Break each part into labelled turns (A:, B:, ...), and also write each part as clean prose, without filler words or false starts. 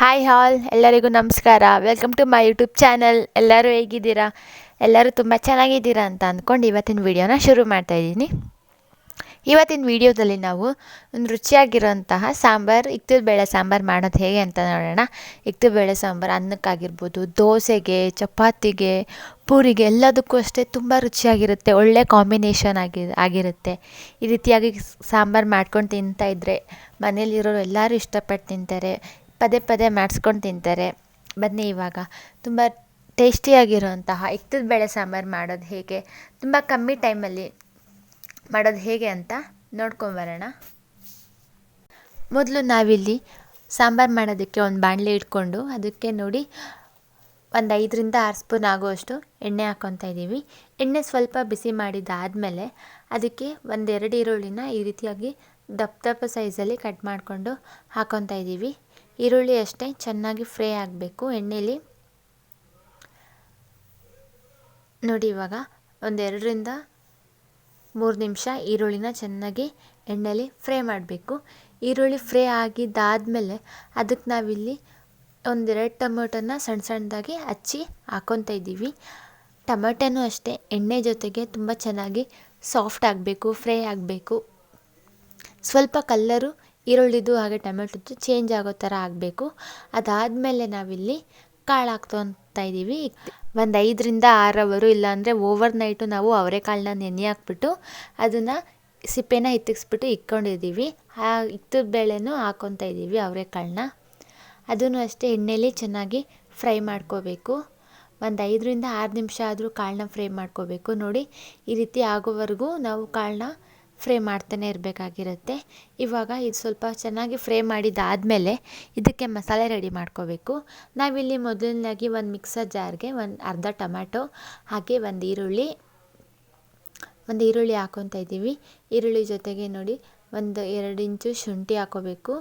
A: Hi all ಎಲ್ಲರಿಗೂ ನಮಸ್ಕಾರ. Welcome to my YouTube channel. ಎಲ್ಲರೂ ಹೇಗಿದ್ದೀರಾ? ಎಲ್ಲರೂ ತುಂಬ ಚೆನ್ನಾಗಿದ್ದೀರಾ ಅಂತ ಅಂದ್ಕೊಂಡು ಇವತ್ತಿನ ವಿಡಿಯೋನ ಶುರು ಮಾಡ್ತಾಯಿದ್ದೀನಿ. ಇವತ್ತಿನ ವಿಡಿಯೋದಲ್ಲಿ ನಾವು ಒಂದು ರುಚಿಯಾಗಿರೋಂತಹ ಸಾಂಬಾರು, ಇಕ್ತದ ಬೇಳೆ ಸಾಂಬಾರು ಮಾಡೋದು ಹೇಗೆ ಅಂತ ನೋಡೋಣ. ಇಕ್ತದ ಬೇಳೆ ಸಾಂಬಾರು ಅನ್ನಕ್ಕಾಗಿರ್ಬೋದು, ದೋಸೆಗೆ, ಚಪಾತಿಗೆ, ಪೂರಿಗೆ ಎಲ್ಲದಕ್ಕೂ ಅಷ್ಟೇ ತುಂಬ ರುಚಿಯಾಗಿರುತ್ತೆ. ಒಳ್ಳೆ ಕಾಂಬಿನೇಷನ್ ಆಗಿರುತ್ತೆ. ಈ ರೀತಿಯಾಗಿ ಸಾಂಬಾರು ಮಾಡ್ಕೊಂಡು ತಿಂತಾಯಿದ್ರೆ ಮನೇಲಿರೋರು ಎಲ್ಲರೂ ಇಷ್ಟಪಟ್ಟು ತಿಂತಾರೆ. ಪದೇ ಪದೇ ಮಾಡಿಸ್ಕೊಂಡು ತಿಂತಾರೆ. ಬನ್ನಿ ಇವಾಗ ತುಂಬ ಟೇಸ್ಟಿಯಾಗಿರೋಂತಹ ಇಕ್ತದ ಬೇಳೆ ಸಾಂಬಾರು ಮಾಡೋದು ಹೇಗೆ, ತುಂಬ ಕಮ್ಮಿ ಟೈಮಲ್ಲಿ ಮಾಡೋದು ಹೇಗೆ ಅಂತ ನೋಡ್ಕೊಂಬರೋಣ. ಮೊದಲು ನಾವಿಲ್ಲಿ ಸಾಂಬಾರು ಮಾಡೋದಕ್ಕೆ ಒಂದು ಬಾಣಲೆ ಇಟ್ಕೊಂಡು ಅದಕ್ಕೆ ನೋಡಿ ಒಂದು 5-6 ಸ್ಪೂನ್ ಆಗುವಷ್ಟು ಎಣ್ಣೆ ಹಾಕ್ಕೊತಾ ಇದ್ದೀವಿ. ಎಣ್ಣೆ ಸ್ವಲ್ಪ ಬಿಸಿ ಮಾಡಿದ್ದಾದಮೇಲೆ ಅದಕ್ಕೆ 1-2 ಈರುಳ್ಳಿನ ಈ ರೀತಿಯಾಗಿ ದಪ್ಪ ದಪ್ಪ ಸೈಜಲ್ಲಿ ಕಟ್ ಮಾಡಿಕೊಂಡು ಹಾಕ್ಕೊತಾ ಇದ್ದೀವಿ. ಈರುಳ್ಳಿ ಅಷ್ಟೇ ಚೆನ್ನಾಗಿ ಫ್ರೈ ಆಗಬೇಕು ಎಣ್ಣೆಲಿ. ನೋಡಿ ಇವಾಗ 1-2-3 ನಿಮಿಷ ಈರುಳ್ಳಿನ ಚೆನ್ನಾಗಿ ಎಣ್ಣೆಲಿ ಫ್ರೈ ಮಾಡಬೇಕು. ಈರುಳ್ಳಿ ಫ್ರೈ ಆಗಿದ್ದಾದಮೇಲೆ ಅದಕ್ಕೆ ನಾವಿಲ್ಲಿ 1-2 ಟೊಮೊಟೊನ ಸಣ್ಣ ಸಣ್ಣದಾಗಿ ಹಚ್ಚಿ ಹಾಕ್ಕೊತಾ ಇದ್ದೀವಿ. ಟೊಮೆಟೊನೂ ಅಷ್ಟೇ ಎಣ್ಣೆ ಜೊತೆಗೆ ತುಂಬ ಚೆನ್ನಾಗಿ ಸಾಫ್ಟ್ ಆಗಬೇಕು, ಫ್ರೈ ಆಗಬೇಕು. ಸ್ವಲ್ಪ ಕಲ್ಲರು ಈರುಳ್ಳಿದು ಹಾಗೆ ಟೊಮೆಟೊದ್ದು ಚೇಂಜ್ ಆಗೋ ಥರ ಆಗಬೇಕು. ಅದಾದಮೇಲೆ ನಾವಿಲ್ಲಿ ಕಾಳು ಹಾಕ್ಕೊತಾ ಇದ್ದೀವಿ. 5-6 ಅವರು ಇಲ್ಲಾಂದರೆ ಓವರ್ ನೈಟು ನಾವು ಅವರೆಕಾಳನ್ನ ನೆನೆ ಹಾಕ್ಬಿಟ್ಟು ಅದನ್ನು ಸಿಪ್ಪೆನ ಇತ್ತಿಕ್ಸ್ಬಿಟ್ಟು ಇಟ್ಕೊಂಡಿದ್ದೀವಿ. ಆ ಇಕ್ತದ ಬೇಳೆನೂ ಹಾಕ್ಕೊತಾ ಇದ್ದೀವಿ ಅವರೆಕಾಳನ್ನ. ಅದನ್ನು ಅಷ್ಟೇ ಎಣ್ಣೆಲಿ ಚೆನ್ನಾಗಿ ಫ್ರೈ ಮಾಡ್ಕೋಬೇಕು. 5-6 ನಿಮಿಷ ಆದರೂ ಕಾಳನ್ನ ಫ್ರೈ ಮಾಡ್ಕೋಬೇಕು. ನೋಡಿ ಈ ರೀತಿ ಆಗೋವರೆಗೂ ನಾವು ಕಾಳನ್ನ ಫ್ರೈ ಮಾಡ್ತಾನೆ ಇರಬೇಕಾಗಿರುತ್ತೆ. ಇವಾಗ ಇದು ಸ್ವಲ್ಪ ಚೆನ್ನಾಗಿ ಫ್ರೈ ಮಾಡಿದ್ದಾದಮೇಲೆ ಇದಕ್ಕೆ ಮಸಾಲೆ ರೆಡಿ ಮಾಡ್ಕೋಬೇಕು. ನಾವಿಲ್ಲಿ ಮೊದಲನೇದಾಗಿ ಒಂದು ಮಿಕ್ಸರ್ ಜಾರ್ಗೆ ಅರ್ಧ ಟೊಮ್ಯಾಟೊ ಹಾಗೆ ಒಂದು ಈರುಳ್ಳಿ ಹಾಕ್ಕೊತಾ ಇದ್ದೀವಿ. ಈರುಳ್ಳಿ ಜೊತೆಗೆ ನೋಡಿ 1-2 ಇಂಚು ಶುಂಠಿ ಹಾಕ್ಕೋಬೇಕು.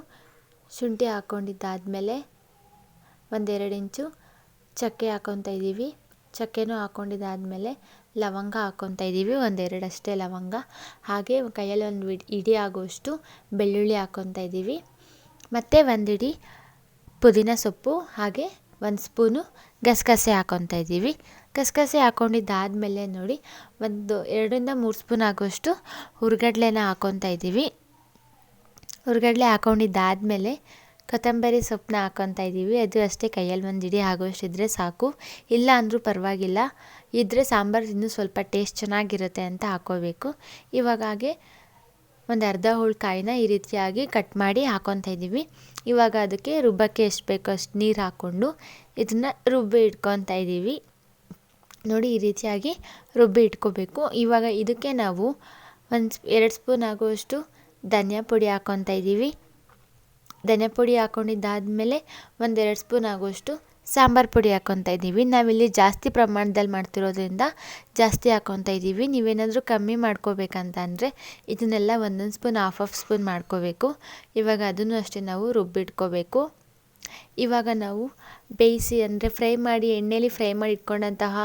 A: ಶುಂಠಿ ಹಾಕ್ಕೊಂಡಿದ್ದಾದಮೇಲೆ 1-2 ಇಂಚು ಚಕ್ಕೆ ಹಾಕ್ಕೊತಾ ಇದ್ದೀವಿ. ಚಕ್ಕೆನೂ ಹಾಕ್ಕೊಂಡಿದ್ದಾದಮೇಲೆ ಲವಂಗ ಹಾಕ್ಕೊತಾ ಇದ್ದೀವಿ, 1-2 ಅಷ್ಟೇ ಲವಂಗ. ಹಾಗೆ ಕೈಯಲ್ಲಿ ಒಂದು ಇಡಿ ಆಗುವಷ್ಟು ಬೆಳ್ಳುಳ್ಳಿ ಹಾಕ್ಕೊತಾ ಇದ್ದೀವಿ. ಮತ್ತು 1 ಇಡಿ ಪುದೀನ ಸೊಪ್ಪು ಹಾಗೆ 1 ಸ್ಪೂನು ಗಸಗಸೆ ಹಾಕ್ಕೊತಾ ಇದ್ದೀವಿ. ಗಸಗಸೆ ಹಾಕ್ಕೊಂಡಿದ್ದಾದಮೇಲೆ ನೋಡಿ 2-3 ಸ್ಪೂನ್ ಆಗುವಷ್ಟು ಹುರ್ಗಡ್ಲೆನ ಹಾಕ್ಕೊತಾ ಇದ್ದೀವಿ. ಹುರ್ಗಡ್ಲೆ ಹಾಕ್ಕೊಂಡಿದ್ದಾದಮೇಲೆ ಕೊತ್ತಂಬರಿ ಸೊಪ್ಪನ್ನ ಹಾಕ್ಕೊತಾ ಇದ್ದೀವಿ. ಅದು ಅಷ್ಟೇ ಕೈಯಲ್ಲಿ 1 ಇಡಿ ಆಗೋಷ್ಟು ಇದ್ದರೆ ಸಾಕು, ಇಲ್ಲ ಅಂದರೂ ಪರವಾಗಿಲ್ಲ. ಇದ್ದರೆ ಸಾಂಬಾರು ಇನ್ನೂ ಸ್ವಲ್ಪ ಟೇಸ್ಟ್ ಚೆನ್ನಾಗಿರುತ್ತೆ ಅಂತ ಹಾಕ್ಕೋಬೇಕು. ಇವಾಗ ಹಾಗೆ ಒಂದು ಅರ್ಧ ಕಾಯಿನ ಈ ರೀತಿಯಾಗಿ ಕಟ್ ಮಾಡಿ ಹಾಕ್ಕೊತಾ ಇದ್ದೀವಿ. ಇವಾಗ ಅದಕ್ಕೆ ರುಬ್ಬಕ್ಕೆ ಎಷ್ಟು ಬೇಕೋ ಅಷ್ಟು ನೀರು ಹಾಕ್ಕೊಂಡು ಇದನ್ನು ರುಬ್ಬಿ ಇಟ್ಕೊತಾ ಇದ್ದೀವಿ. ನೋಡಿ ಈ ರೀತಿಯಾಗಿ ರುಬ್ಬಿ ಇಟ್ಕೋಬೇಕು. ಇವಾಗ ಇದಕ್ಕೆ ನಾವು 2 ಸ್ಪೂನ್ ಆಗುವಷ್ಟು ಧನಿಯಾ ಪುಡಿ ಹಾಕ್ಕೊತಾ ಇದ್ದೀವಿ. ಧನಿಯಾ ಪುಡಿ ಹಾಕ್ಕೊಂಡಿದ್ದಾದಮೇಲೆ 1-2 ಸ್ಪೂನ್ ಆಗುವಷ್ಟು ಸಾಂಬಾರು ಪುಡಿ ಹಾಕ್ಕೊತಾ ಇದ್ದೀವಿ. ನಾವಿಲ್ಲಿ ಜಾಸ್ತಿ ಪ್ರಮಾಣದಲ್ಲಿ ಮಾಡ್ತಿರೋದ್ರಿಂದ ಜಾಸ್ತಿ ಹಾಕ್ಕೊತಾ ಇದ್ದೀವಿ. ನೀವೇನಾದರೂ ಕಮ್ಮಿ ಮಾಡ್ಕೋಬೇಕಂತ ಅಂದರೆ ಇದನ್ನೆಲ್ಲ 1 ಸ್ಪೂನ್ ಹಾಫ್ ಸ್ಪೂನ್ ಮಾಡ್ಕೋಬೇಕು. ಇವಾಗ ಅದನ್ನು ಅಷ್ಟೇ ನಾವು ರುಬ್ಬಿಟ್ಕೋಬೇಕು. ಇವಾಗ ನಾವು ಬೇಯಿಸಿ ಅಂದರೆ ಎಣ್ಣೆಲಿ ಫ್ರೈ ಮಾಡಿ ಇಟ್ಕೊಂಡಂತಹ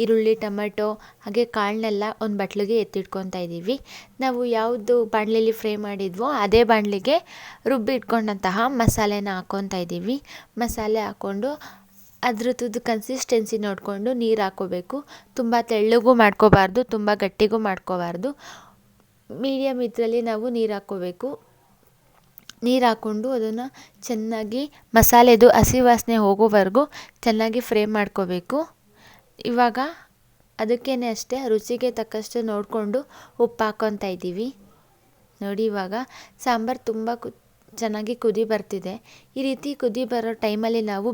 A: ಈರುಳ್ಳಿ, ಟೊಮೆಟೊ ಹಾಗೆ ಕಾಳನ್ನೆಲ್ಲ ಒಂದು ಬಟ್ಲಿಗೆ ಎತ್ತಿಟ್ಕೊತಾ ಇದ್ದೀವಿ. ನಾವು ಯಾವುದು ಬಾಣಲೆಯಲ್ಲಿ ಫ್ರೈ ಮಾಡಿದ್ವೋ ಅದೇ ಬಾಣಲೆಗೆ ರುಬ್ಬಿ ಇಟ್ಕೊಂಡಂತಹ ಮಸಾಲೆನ ಹಾಕ್ಕೊತಾ ಇದ್ದೀವಿ. ಮಸಾಲೆ ಹಾಕ್ಕೊಂಡು ಅದ್ರದ್ದು ಕನ್ಸಿಸ್ಟೆನ್ಸಿ ನೋಡಿಕೊಂಡು ನೀರು ಹಾಕ್ಕೋಬೇಕು. ತುಂಬ ತೆಳ್ಳಗೂ ಮಾಡ್ಕೋಬಾರ್ದು, ತುಂಬ ಗಟ್ಟಿಗೂ ಮಾಡ್ಕೋಬಾರ್ದು. ಮೀಡಿಯಮ್ ಇದರಲ್ಲಿ ನಾವು ನೀರು ಹಾಕ್ಕೋಬೇಕು. ನೀರು ಹಾಕ್ಕೊಂಡು ಅದನ್ನು ಚೆನ್ನಾಗಿ ಮಸಾಲೆದು ಹಸಿ ವಾಸನೆ ಹೋಗೋವರೆಗೂ ಚೆನ್ನಾಗಿ ಫ್ರೈ ಮಾಡ್ಕೋಬೇಕು. ಇವಾಗ ಅದಕ್ಕೇ ಅಷ್ಟೇ ರುಚಿಗೆ ತಕ್ಕಷ್ಟು ನೋಡಿಕೊಂಡು ಉಪ್ಪು ಹಾಕ್ಕೊತಾ ಇದ್ದೀವಿ. ನೋಡಿ ಇವಾಗ ಸಾಂಬಾರು ತುಂಬ ಚೆನ್ನಾಗಿ ಕುದಿ ಬರ್ತಿದೆ. ಈ ರೀತಿ ಕುದಿ ಬರೋ ಟೈಮಲ್ಲಿ ನಾವು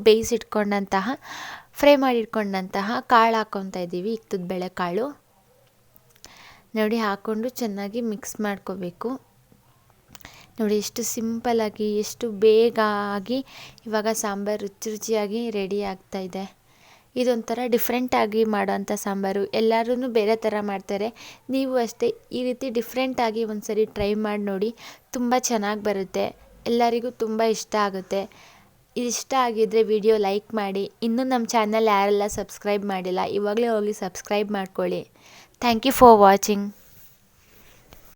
A: ಫ್ರೈ ಮಾಡಿಟ್ಕೊಂಡಂತಹ ಕಾಳು ಹಾಕ್ಕೊತಾ ಇದ್ದೀವಿ, ಇಕ್ತದ ಬೇಳೆ ಕಾಳು. ನೋಡಿ ಹಾಕ್ಕೊಂಡು ಚೆನ್ನಾಗಿ ಮಿಕ್ಸ್ ಮಾಡ್ಕೋಬೇಕು. ನೋಡಿ ಎಷ್ಟು ಸಿಂಪಲ್ಲಾಗಿ ಎಷ್ಟು ಬೇಗ ಆಗಿ ಇವಾಗ ಸಾಂಬಾರು ರುಚಿಯಾಗಿ ರೆಡಿ ಆಗ್ತಾಯಿದೆ. ಇದೊಂಥರ ಡಿಫ್ರೆಂಟಾಗಿ ಮಾಡೋಂಥ ಸಾಂಬಾರು. ಎಲ್ಲರೂ ಬೇರೆ ಥರ ಮಾಡ್ತಾರೆ, ನೀವು ಅಷ್ಟೇ ಈ ರೀತಿ ಡಿಫ್ರೆಂಟಾಗಿ ಒಂದು ಸರಿ ಟ್ರೈ ಮಾಡಿ ನೋಡಿ. ತುಂಬ ಚೆನ್ನಾಗಿ ಬರುತ್ತೆ, ಎಲ್ಲರಿಗೂ ತುಂಬ ಇಷ್ಟ ಆಗುತ್ತೆ. ಇಷ್ಟ ಆಗಿದ್ದರೆ ವಿಡಿಯೋ ಲೈಕ್ ಮಾಡಿ. ಇನ್ನೂ ನಮ್ಮ ಚಾನಲ್ ಯಾರೆಲ್ಲ ಸಬ್ಸ್ಕ್ರೈಬ್ ಮಾಡಿಲ್ಲ ಇವಾಗಲೇ ಹೋಗಿ ಸಬ್ಸ್ಕ್ರೈಬ್ ಮಾಡ್ಕೊಳ್ಳಿ. Thank you for watching.